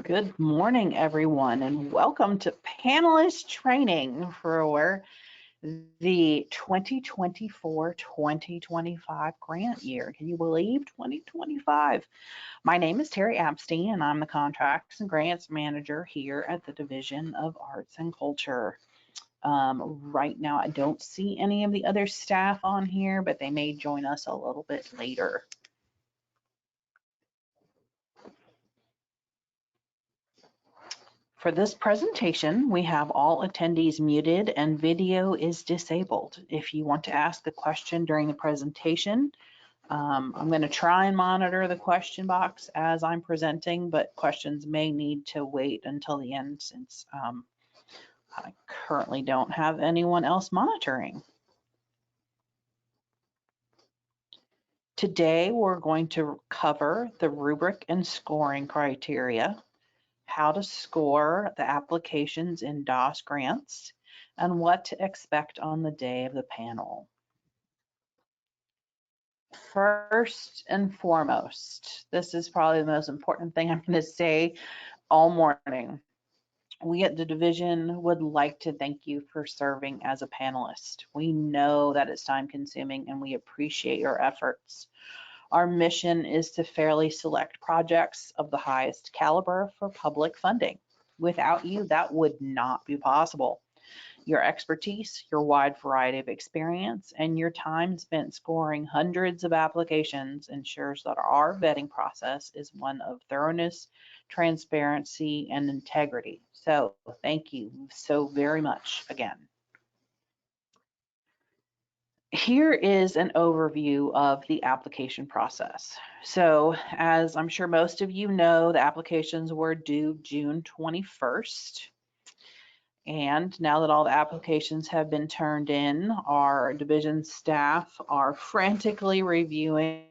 Good morning, everyone, and welcome to Panelist Training for the 2024-2025 grant year. Can you believe 2025? My name is Terry Abstein, and I'm the Contracts and Grants Manager here at the Division of Arts and Culture. Right now, I don't see any of the other staff on here, but they may join us a little bit later. For this presentation, we have all attendees muted and video is disabled. If you want to ask a question during the presentation, I'm going to try and monitor the question box as I'm presenting, but questions may need to wait until the end since I currently don't have anyone else monitoring. Today, we're going to cover the rubric and scoring criteria, how to score the applications in DOS grants, and what to expect on the day of the panel. First and foremost, this is probably the most important thing I'm going to say all morning. We at the division would like to thank you for serving as a panelist. We know that it's time consuming and we appreciate your efforts. Our mission is to fairly select projects of the highest caliber for public funding. Without you, that would not be possible. Your expertise, your wide variety of experience, and your time spent scoring hundreds of applications ensures that our vetting process is one of thoroughness, transparency, and integrity. So thank you so very much again. Here is an overview of the application process. So as I'm sure most of you know, the applications were due June 21st. And now that all the applications have been turned in, our division staff are frantically reviewing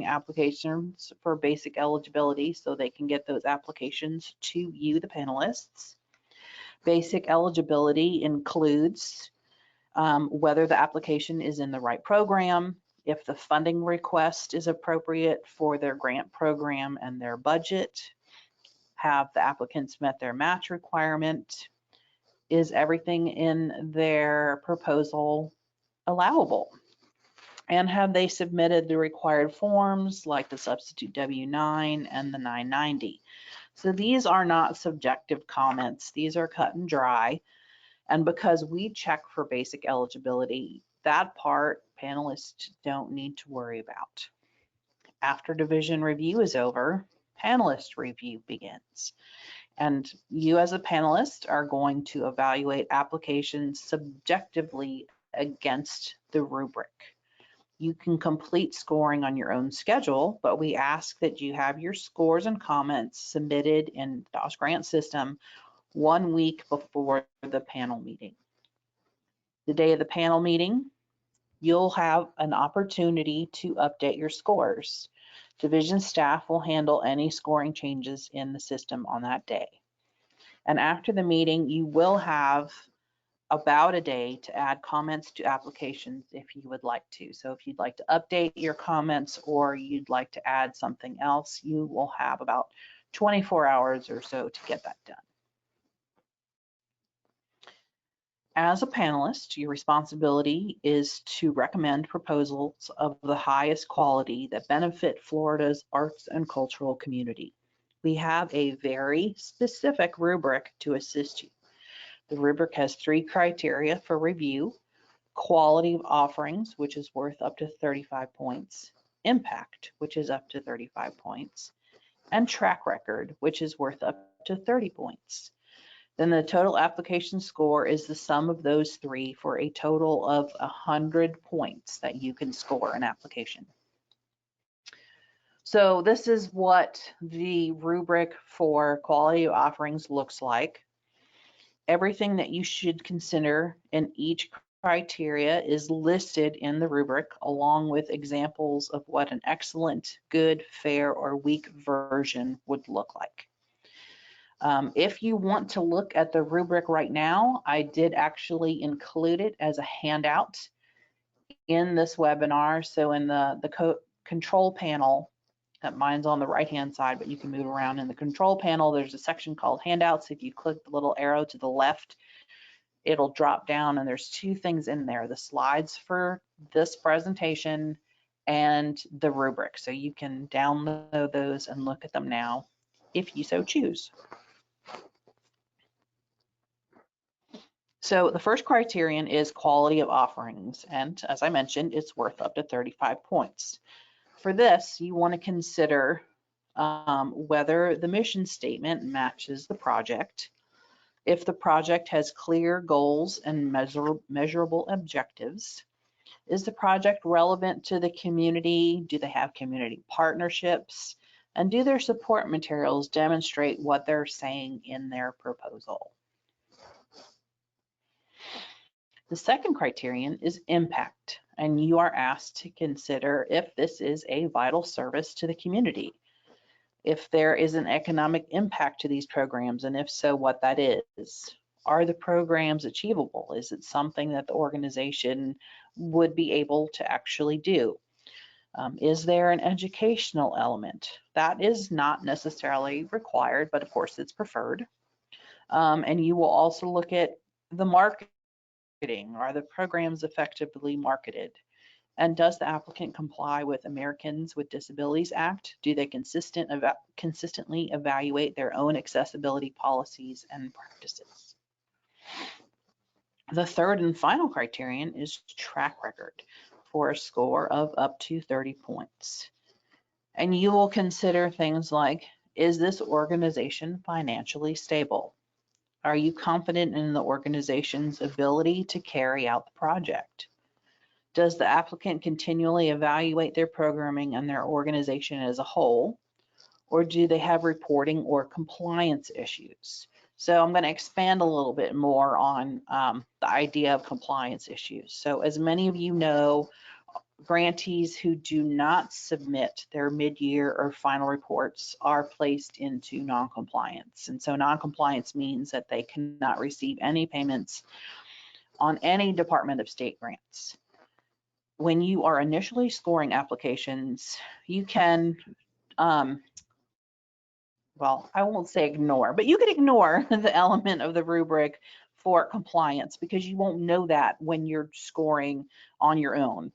applications for basic eligibility so they can get those applications to you, the panelists. Basic eligibility includes whether the application is in the right program, if the funding request is appropriate for their grant program and their budget, have the applicants met their match requirement, is everything in their proposal allowable, and have they submitted the required forms like the substitute W-9 and the 990. So these are not subjective comments, these are cut and dry. And because we check for basic eligibility, that part panelists don't need to worry about. After division review is over, panelist review begins. And you as a panelist are going to evaluate applications subjectively against the rubric. You can complete scoring on your own schedule, but we ask that you have your scores and comments submitted in the DOS grant system 1 week before the panel meeting. The day of the panel meeting, you'll have an opportunity to update your scores. Division staff will handle any scoring changes in the system on that day. And after the meeting, you will have about a day to add comments to applications if you would like to. So if you'd like to update your comments or you'd like to add something else, you will have about 24 hours or so to get that done. As a panelist, your responsibility is to recommend proposals of the highest quality that benefit Florida's arts and cultural community. We have a very specific rubric to assist you. The rubric has 3 criteria for review: quality of offerings, which is worth up to 35 points, impact, which is up to 35 points, and track record, which is worth up to 30 points. Then the total application score is the sum of those 3 for a total of 100 points that you can score an application. So this is what the rubric for quality of offerings looks like. Everything that you should consider in each criteria is listed in the rubric, along with examples of what an excellent, good, fair, or weak version would look like. If you want to look at the rubric right now, I did actually include it as a handout in this webinar. So in the control panel, Mine's on the right-hand side, but you can move around. In the control panel, there's a section called handouts. If you click the little arrow to the left, it'll drop down, and there's two things in there, the slides for this presentation and the rubric. So you can download those and look at them now if you so choose. So the first criterion is quality of offerings. And as I mentioned, it's worth up to 35 points. For this, you want to consider whether the mission statement matches the project, if the project has clear goals and measurable objectives, is the project relevant to the community, do they have community partnerships, and do their support materials demonstrate what they're saying in their proposal. The second criterion is impact, and you are asked to consider if this is a vital service to the community, if there is an economic impact to these programs, and if so, what that is. Are the programs achievable? Is it something that the organization would be able to actually do? Is there an educational element? That is not necessarily required, but of course it's preferred. And you will also look at the marketing. Are the programs effectively marketed? And does the applicant comply with Americans with Disabilities Act? Do they consistently evaluate their own accessibility policies and practices? The third and final criterion is track record for a score of up to 30 points. And you will consider things like, is this organization financially stable? Are you confident in the organization's ability to carry out the project? Does the applicant continually evaluate their programming and their organization as a whole? Or do they have reporting or compliance issues? So I'm going to expand a little bit more on the idea of compliance issues. So as many of you know, grantees who do not submit their mid-year or final reports are placed into non-compliance. And so non-compliance means that they cannot receive any payments on any Department of State grants. When you are initially scoring applications, you can, well, I won't say ignore, but you can ignore the element of the rubric for compliance because you won't know that when you're scoring on your own.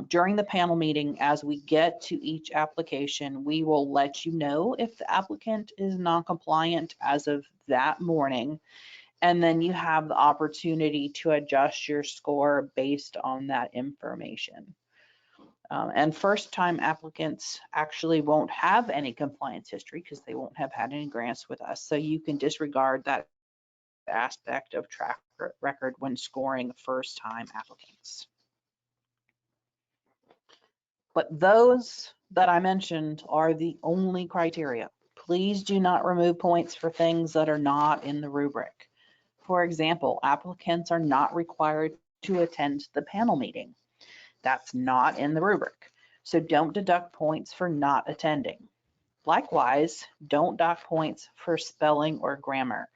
During the panel meeting, as we get to each application, we will let you know if the applicant is non-compliant as of that morning, and then you have the opportunity to adjust your score based on that information. And first-time applicants actually won't have any compliance history because they won't have had any grants with us, so you can disregard that aspect of track record when scoring first-time applicants. But those that I mentioned are the only criteria. Please do not remove points for things that are not in the rubric. For example, applicants are not required to attend the panel meeting. That's not in the rubric. So don't deduct points for not attending. Likewise, don't dock points for spelling or grammar.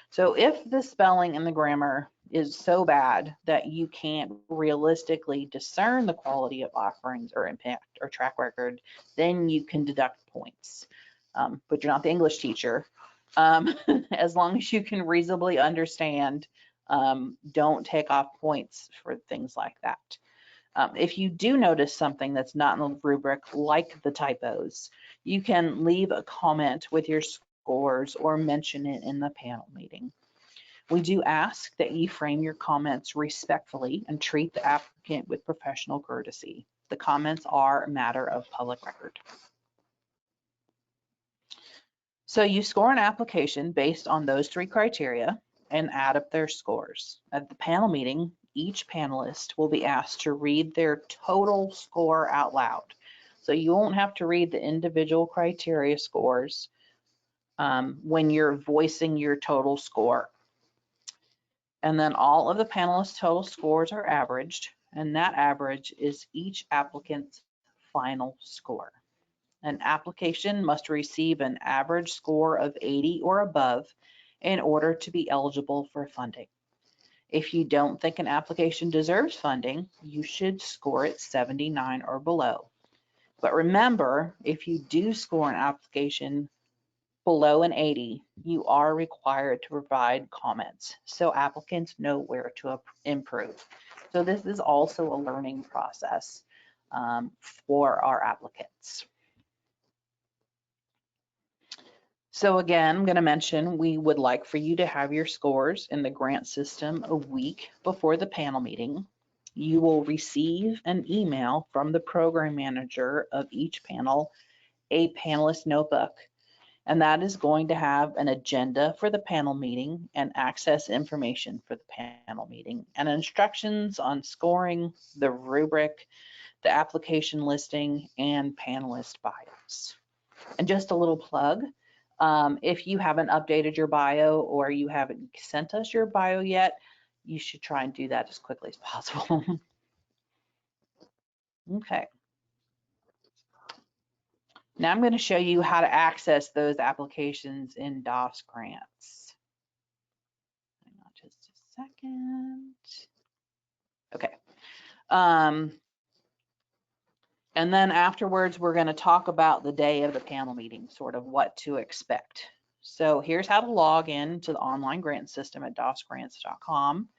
So if the spelling and the grammar is so bad that you can't realistically discern the quality of offerings or impact or track record, then you can deduct points. But you're not the English teacher. As long as you can reasonably understand, don't take off points for things like that. If you do notice something that's not in the rubric, like the typos, you can leave a comment with your scores or mention it in the panel meeting. We do ask that you frame your comments respectfully and treat the applicant with professional courtesy. The comments are a matter of public record. So you score an application based on those three criteria and add up their scores. At the panel meeting, each panelist will be asked to read their total score out loud. So you won't have to read the individual criteria scores when you're voicing your total score. And then all of the panelists' total scores are averaged, and that average is each applicant's final score. An application must receive an average score of 80 or above in order to be eligible for funding. If you don't think an application deserves funding, you should score it 79 or below. But remember, if you do score an application below an 80, you are required to provide comments so applicants know where to improve. So this is also a learning process for our applicants. So again, I'm going to mention we would like for you to have your scores in the grant system a week before the panel meeting. You will receive an email from the program manager of each panel, a panelist notebook, and that is going to have an agenda for the panel meeting and access information for the panel meeting and instructions on scoring, the rubric, the application listing, and panelist bios. And just a little plug, if you haven't updated your bio or you haven't sent us your bio yet, you should try and do that as quickly as possible. Okay. Now I'm going to show you how to access those applications in DOS grants. Hang on just a second. Okay. And then afterwards, we're going to talk about the day of the panel meeting, sort of what to expect. So here's how to log in to the online grant system at dosgrants.com.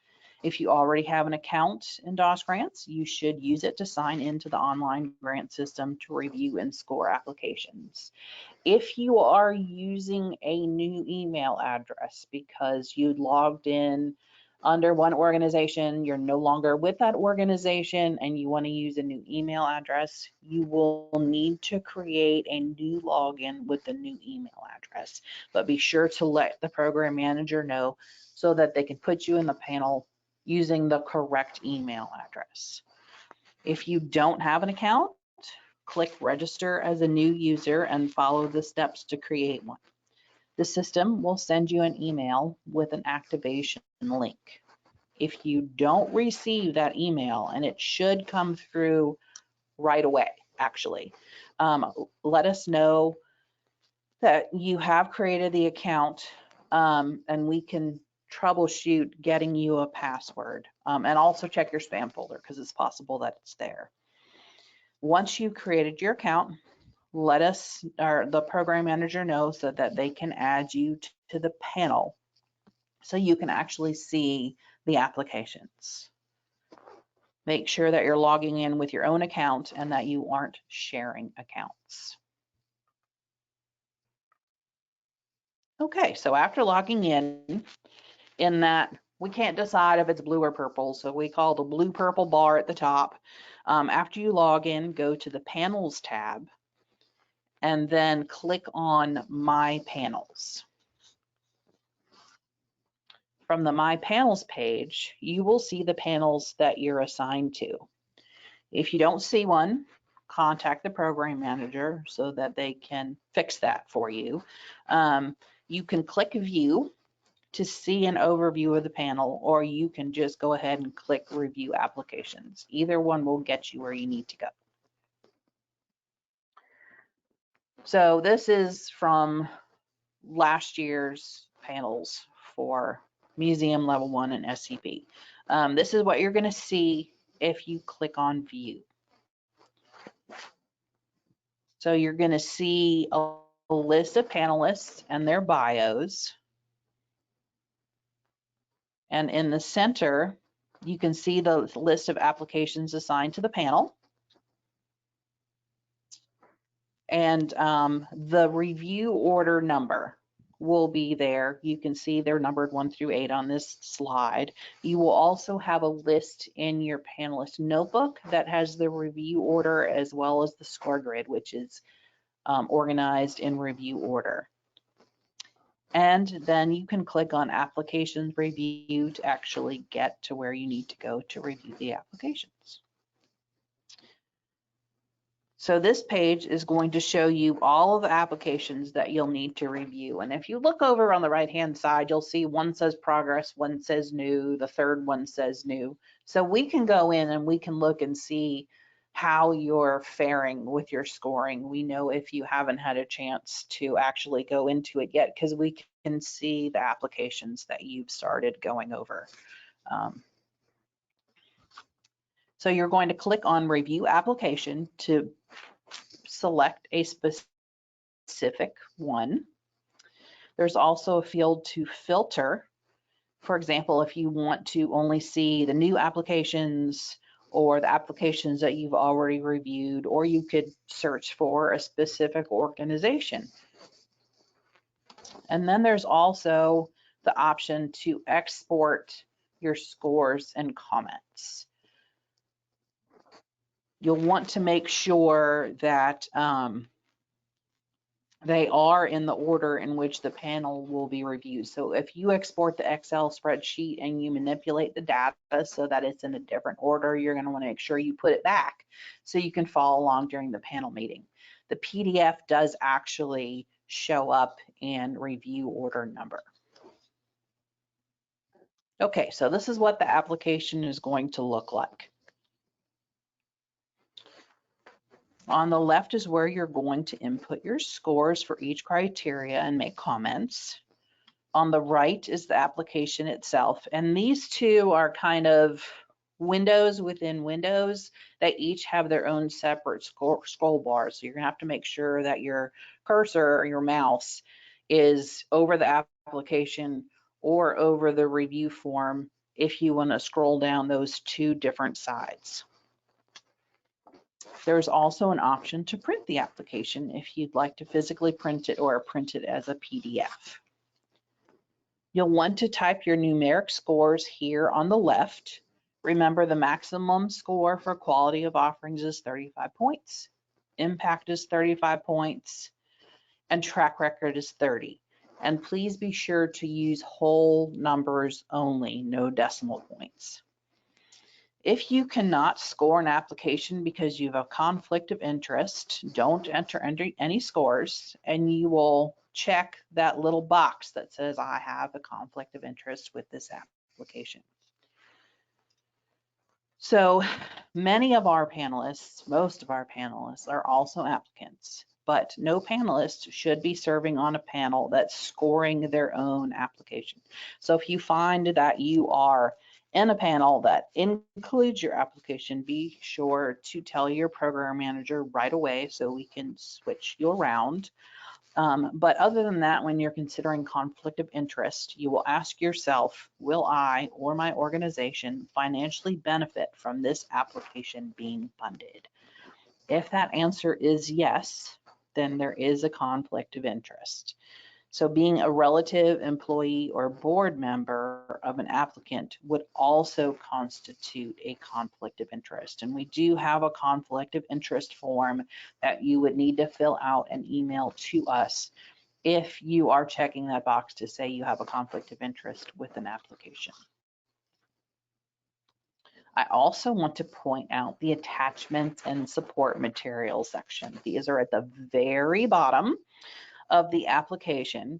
If you already have an account in DOS Grants, you should use it to sign into the online grant system to review and score applications. If you are using a new email address because you logged in under one organization, you're no longer with that organization, and you want to use a new email address, you will need to create a new login with the new email address. But be sure to let the program manager know so that they can put you in the panel using the correct email address. If you don't have an account, click register as a new user and follow the steps to create one. The system will send you an email with an activation link. If you don't receive that email, and it should come through right away, actually, let us know that you have created the account, and we can troubleshoot getting you a password, and also check your spam folder because it's possible that it's there. Once you've created your account, let us or the program manager know so that they can add you to the panel so you can actually see the applications. Make sure that you're logging in with your own account and that you aren't sharing accounts. Okay, so after logging in that we can't decide if it's blue or purple, so we call the blue purple bar at the top. After you log in, go to the panels tab and then click on My Panels. From the My Panels page, you will see the panels that you're assigned to. If you don't see one, contact the program manager so that they can fix that for you. You can click View to see an overview of the panel, or you can just go ahead and click Review Applications. Either one will get you where you need to go. So this is from last year's panels for Museum Level 1 and SCP. This is what you're going to see if you click on View. So you're going to see a list of panelists and their bios. And in the center, you can see the list of applications assigned to the panel. And the review order number will be there. You can see they're numbered 1 through 8 on this slide. You will also have a list in your panelist notebook that has the review order as well as the score grid, which is organized in review order. And then you can click on Applications Review to actually get to where you need to go to review the applications. So this page is going to show you all of the applications that you'll need to review. And if you look over on the right-hand side, you'll see one says progress, one says new, the third one says new. So we can go in and we can look and see how you're faring with your scoring. We know if you haven't had a chance to actually go into it yet because we can see the applications that you've started going over. So you're going to click on Review Application to select a specific one. There's also a field to filter. For example, if you want to only see the new applications or the applications that you've already reviewed, or you could search for a specific organization. And then there's also the option to export your scores and comments. You'll want to make sure that they are in the order in which the panel will be reviewed. So if you export the Excel spreadsheet and you manipulate the data so that it's in a different order, you're going to want to make sure you put it back so you can follow along during the panel meeting. The PDF does actually show up in review order number. Okay, so this is what the application is going to look like. On the left is where you're going to input your scores for each criteria and make comments. On the right is the application itself. And these two are kind of windows within windows that each have their own separate scroll bars. So you're gonna have to make sure that your cursor or your mouse is over the application or over the review form if you want to scroll down those two different sides. There's also an option to print the application if you'd like to physically print it or print it as a PDF. You'll want to type your numeric scores here on the left. Remember, the maximum score for quality of offerings is 35 points. Impact is 35 points. And track record is 30. And please be sure to use whole numbers only, no decimal points. If you cannot score an application because you have a conflict of interest, don't enter any scores, and you will check that little box that says, I have a conflict of interest with this application. So many of our panelists, most of our panelists are also applicants, but no panelist should be serving on a panel that's scoring their own application. So if you find that you are in a panel that includes your application, be sure to tell your program manager right away so we can switch you around. But other than that, when you're considering conflict of interest, you will ask yourself, will I or my organization financially benefit from this application being funded? If that answer is yes, then there is a conflict of interest. So being a relative, employee, or board member of an applicant would also constitute a conflict of interest. And we do have a conflict of interest form that you would need to fill out and email to us if you are checking that box to say you have a conflict of interest with an application. I also want to point out the attachments and support materials section. These are at the very bottom of the application.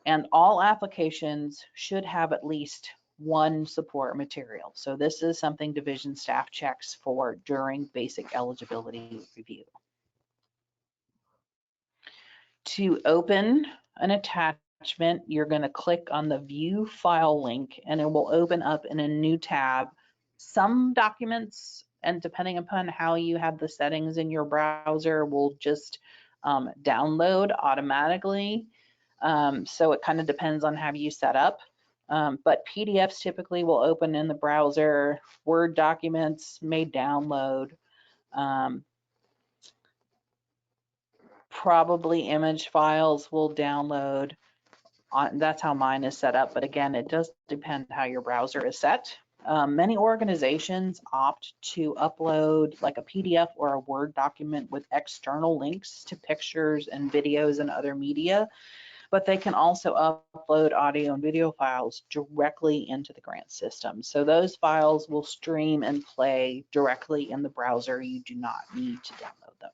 And all applications should have at least one support material. So this is something division staff checks for during basic eligibility review. To open an attachment, you're going to click on the view file link and it will open up in a new tab. Some documents, and depending upon how you have the settings in your browser, will just download automatically. So it kind of depends on how you set up. But PDFs typically will open in the browser. Word documents may download. Probably image files will download. That's how mine is set up. But again, it does depend how your browser is set. Many organizations opt to upload like a PDF or a Word document with external links to pictures and videos and other media. But they can also upload audio and video files directly into the grant system. So those files will stream and play directly in the browser. You do not need to download them.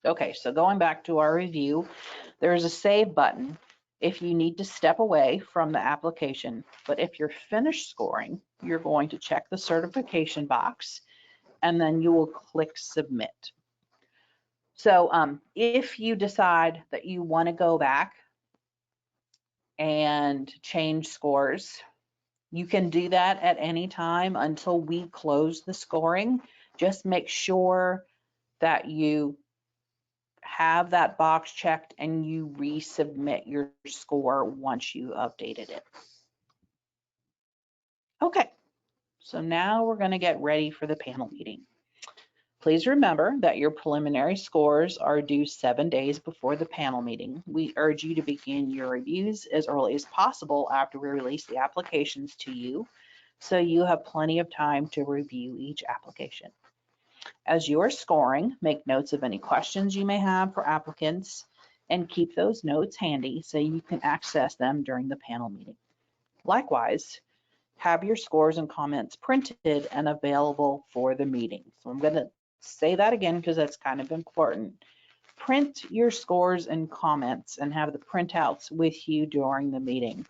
Okay, so going back to our review, there's a save button if you need to step away from the application. But if you're finished scoring, you're going to check the certification box and then you will click submit. So if you decide that you want to go back and change scores, you can do that at any time until we close the scoring. Just make sure that you have that box checked and you resubmit your score once you updated it. Okay, so now we're going to get ready for the panel meeting. Please remember that your preliminary scores are due 7 days before the panel meeting. We urge you to begin your reviews as early as possible after we release the applications to you, so you have plenty of time to review each application. As you are scoring, make notes of any questions you may have for applicants and keep those notes handy so you can access them during the panel meeting. Likewise, have your scores and comments printed and available for the meeting. So I'm going to say that again because that's kind of important. Print your scores and comments and have the printouts with you during the meeting.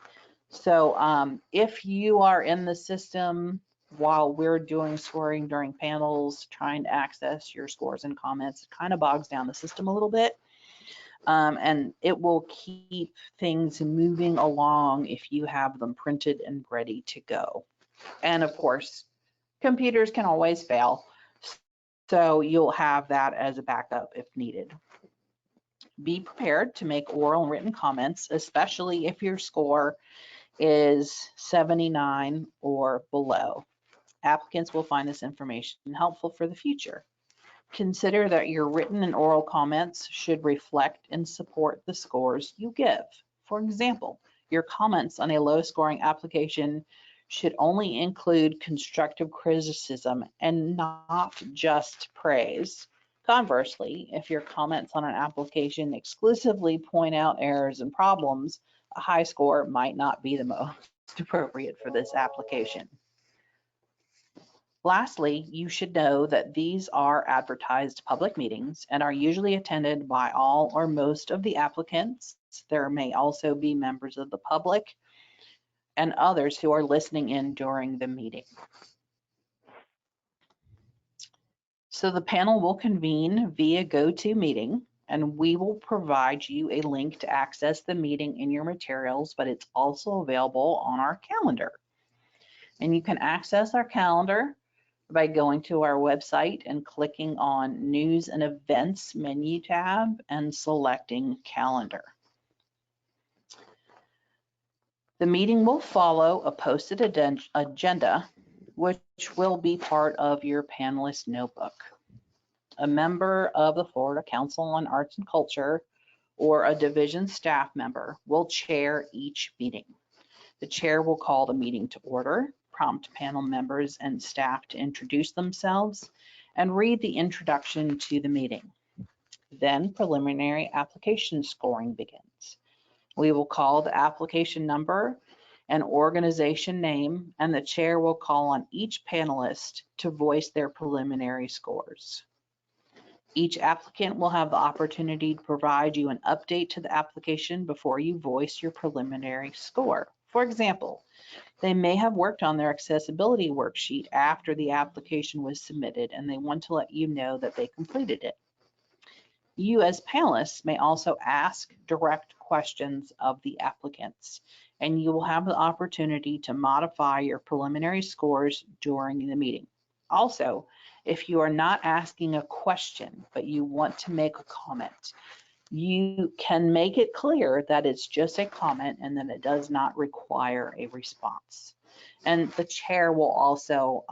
So if you are in the system while we're doing scoring during panels, trying to access your scores and comments, it kind of bogs down the system a little bit. And it will keep things moving along if you have them printed and ready to go. And of course, computers can always fail, so you'll have that as a backup if needed. Be prepared to make oral and written comments, especially if your score is 79 or below. Applicants will find this information helpful for the future. Consider that your written and oral comments should reflect and support the scores you give. For example, your comments on a low-scoring application should only include constructive criticism and not just praise. Conversely, if your comments on an application exclusively point out errors and problems, a high score might not be the most appropriate for this application. Lastly, you should know that these are advertised public meetings and are usually attended by all or most of the applicants. There may also be members of the public and others who are listening in during the meeting. So the panel will convene via GoToMeeting, and we will provide you a link to access the meeting in your materials, but it's also available on our calendar. And you can access our calendar by going to our website and clicking on News and Events menu tab and selecting Calendar. The meeting will follow a posted agenda, which will be part of your panelist notebook. A member of the Florida Council on Arts and Culture or a division staff member will chair each meeting. The chair will call the meeting to order, prompt panel members and staff to introduce themselves, and read the introduction to the meeting. Then preliminary application scoring begins. We will call the application number and organization name, and the chair will call on each panelist to voice their preliminary scores. Each applicant will have the opportunity to provide you an update to the application before you voice your preliminary score. For example, they may have worked on their accessibility worksheet after the application was submitted, and they want to let you know that they completed it. You as panelists may also ask direct questions of the applicants, and you will have the opportunity to modify your preliminary scores during the meeting. Also, if you are not asking a question, but you want to make a comment, you can make it clear that it's just a comment and that it does not require a response. And the chair will also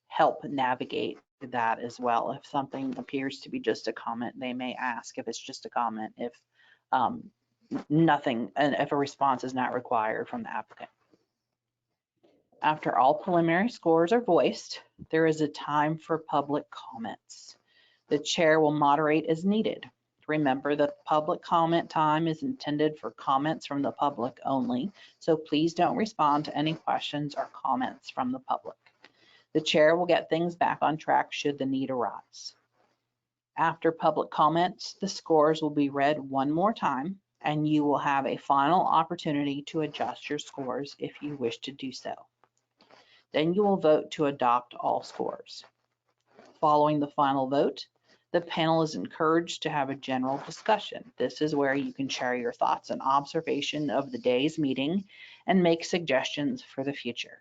help navigate that as well. If something appears to be just a comment, they may ask if it's just a comment, if if a response is not required from the applicant. After all preliminary scores are voiced, there is a time for public comments. The chair will moderate as needed. Remember that public comment time is intended for comments from the public only, so please don't respond to any questions or comments from the public. The chair will get things back on track should the need arise. After public comments, the scores will be read one more time, and you will have a final opportunity to adjust your scores if you wish to do so. Then you will vote to adopt all scores. Following the final vote, the panel is encouraged to have a general discussion. This is where you can share your thoughts and observation of the day's meeting and make suggestions for the future.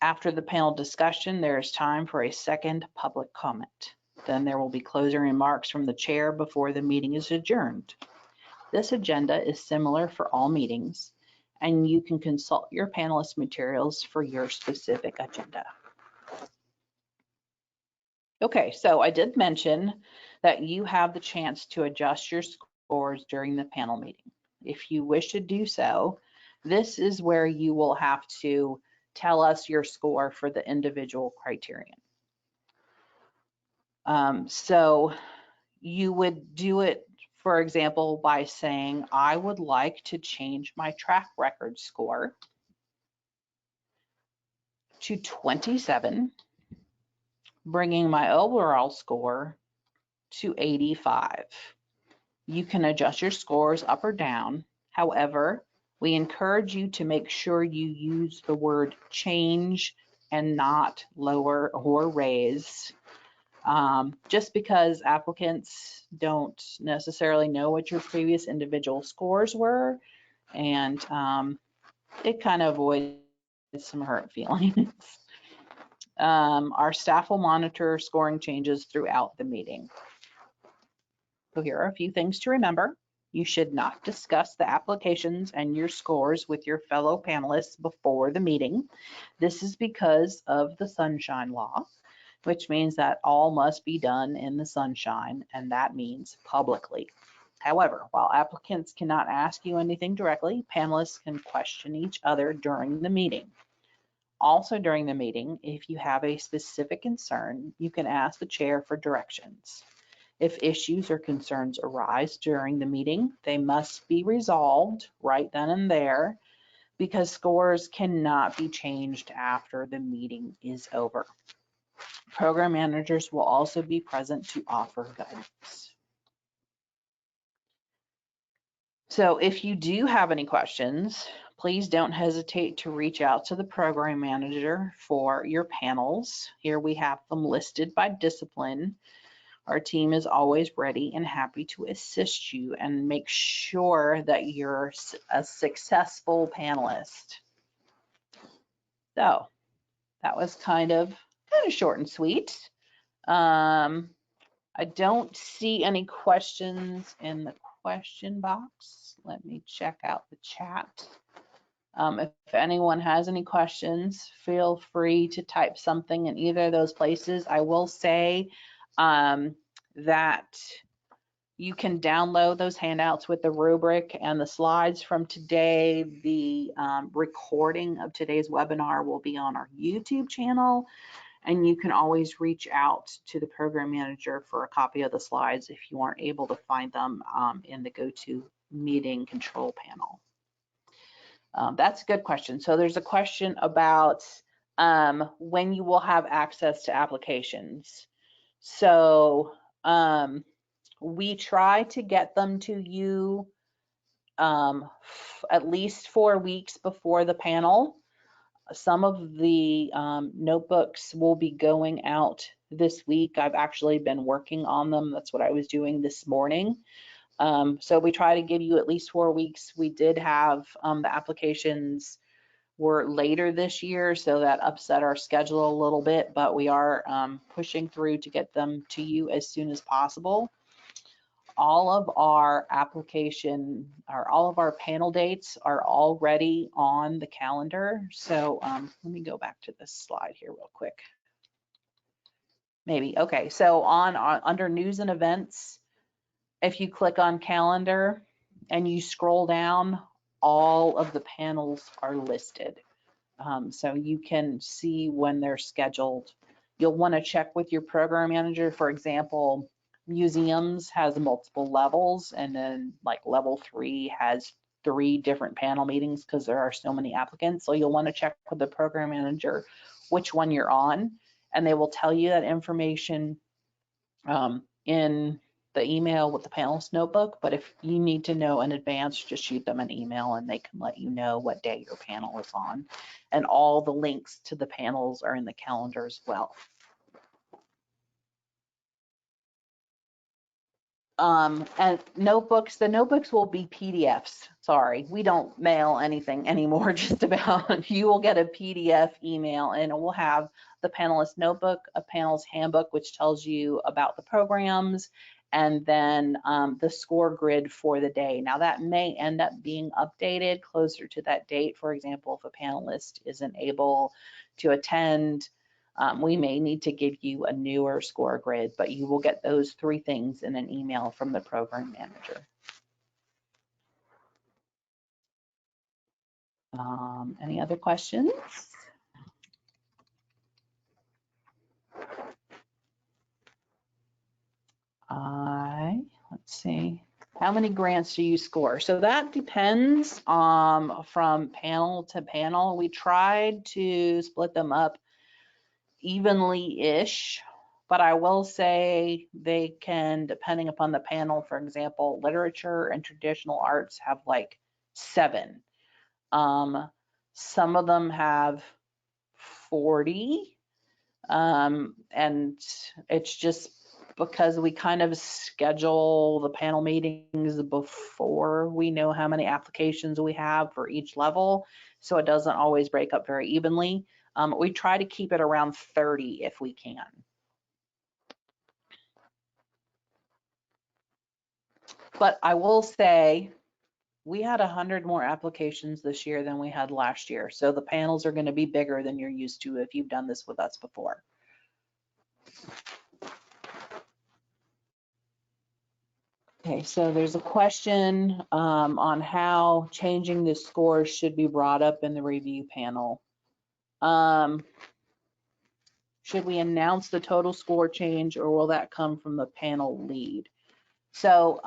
After the panel discussion, there is time for a second public comment. Then there will be closing remarks from the chair before the meeting is adjourned. This agenda is similar for all meetings, and you can consult your panelist materials for your specific agenda. Okay, so I did mention that you have the chance to adjust your scores during the panel meeting. If you wish to do so, this is where you will have to tell us your score for the individual criterion. So you would do it, for example, by saying, I would like to change my track record score to 27, bringing my overall score to 85. You can adjust your scores up or down. However, we encourage you to make sure you use the word change and not lower or raise. Just because applicants don't necessarily know what your previous individual scores were, and it kind of avoids some hurt feelings. Our staff will monitor scoring changes throughout the meeting. So here are a few things to remember. You should not discuss the applications and your scores with your fellow panelists before the meeting. This is because of the sunshine law, which means that all must be done in the sunshine, and that means publicly. However, while applicants cannot ask you anything directly, panelists can question each other during the meeting. Also during the meeting, if you have a specific concern, you can ask the chair for directions. If issues or concerns arise during the meeting, they must be resolved right then and there, because scores cannot be changed after the meeting is over. Program managers will also be present to offer guidance. So if you do have any questions, please don't hesitate to reach out to the program manager for your panels. Here we have them listed by discipline. Our team is always ready and happy to assist you and make sure that you're a successful panelist. So that was kind of short and sweet. I don't see any questions in the question box. Let me check out the chat. If anyone has any questions, feel free to type something in either of those places. I will say that you can download those handouts with the rubric and the slides from today. The recording of today's webinar will be on our YouTube channel, and you can always reach out to the program manager for a copy of the slides if you aren't able to find them in the GoToMeeting control panel. That's a good question. So there's a question about when you will have access to applications. So we try to get them to you at least 4 weeks before the panel. Some of the notebooks will be going out this week. I've actually been working on them. That's what I was doing this morning. So we try to give you at least 4 weeks. We did have the applications were later this year, so that upset our schedule a little bit, but we are pushing through to get them to you as soon as possible. All of our all of our panel dates are already on the calendar. So let me go back to this slide here real quick. Maybe, okay, so under news and events, if you click on calendar and you scroll down, all of the panels are listed. So you can see when they're scheduled. You'll want to check with your program manager. For example, museums has multiple levels, and then like level 3 has 3 different panel meetings because there are so many applicants. So you'll want to check with the program manager which one you're on, and they will tell you that information in the email with the panelist notebook. But if you need to know in advance, just shoot them an email and they can let you know what day your panel is on. And all the links to the panels are in the calendar as well. And notebooks, the notebooks will be PDFs. Sorry, we don't mail anything anymore, just about. You will get a PDF email and it will have the panelist notebook, a panel's handbook, which tells you about the programs, and then the score grid for the day. Now that may end up being updated closer to that date. For example, if a panelist isn't able to attend, we may need to give you a newer score grid, but you will get those 3 things in an email from the program manager. Any other questions? Let's see. How many grants do you score? So that depends from panel to panel. We tried to split them up evenly-ish, but I will say they can, depending upon the panel, for example, literature and traditional arts have like 7. Some of them have 40, and it's just because we kind of schedule the panel meetings before we know how many applications we have for each level, so it doesn't always break up very evenly. We try to keep it around 30 if we can. But I will say we had 100 more applications this year than we had last year. So the panels are going to be bigger than you're used to if you've done this with us before. Okay, so there's a question on how changing the scores should be brought up in the review panel. Should we announce the total score change, or will that come from the panel lead? So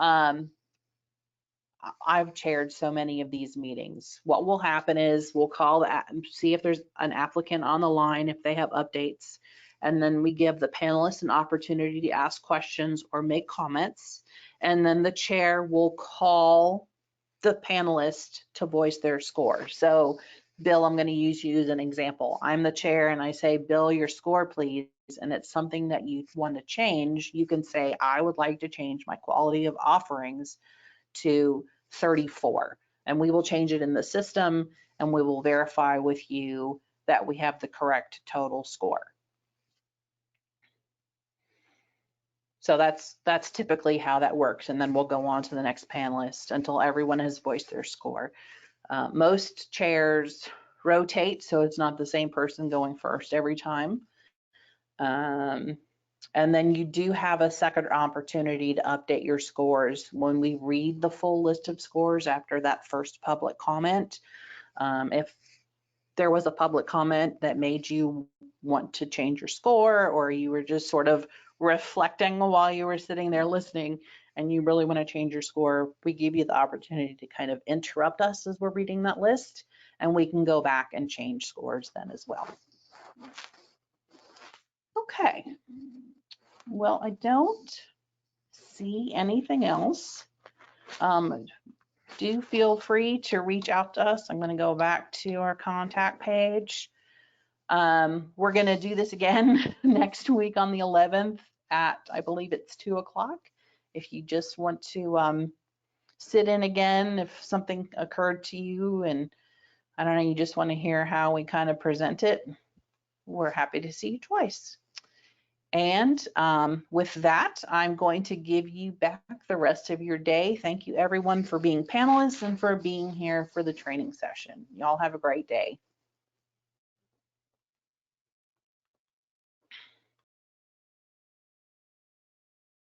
I've chaired so many of these meetings. What will happen is we'll call see if there's an applicant on the line, if they have updates, and then we give the panelists an opportunity to ask questions or make comments, and then the chair will call the panelist to voice their score. So Bill, I'm going to use you as an example. I'm the chair and I say, Bill, your score please, and it's something that you want to change. You can say, I would like to change my quality of offerings to 34, and we will change it in the system, and we will verify with you that we have the correct total score. So that's typically how that works, and then we'll go on to the next panelist until everyone has voiced their score. Most chairs rotate, so it's not the same person going first every time. And then you do have a second opportunity to update your scores when we read the full list of scores after that first public comment. If there was a public comment that made you want to change your score, or you were just sort of reflecting while you were sitting there listening and you really want to change your score, we give you the opportunity to kind of interrupt us as we're reading that list, and we can go back and change scores then as well. Okay. Well, I don't see anything else. Do feel free to reach out to us. I'm going to go back to our contact page. We're going to do this again next week on the 11th at, I believe it's 2 o'clock. If you just want to sit in again, if something occurred to you and I don't know, you just want to hear how we kind of present it, we're happy to see you twice. And with that, I'm going to give you back the rest of your day. Thank you everyone for being panelists and for being here for the training session. Y'all have a great day.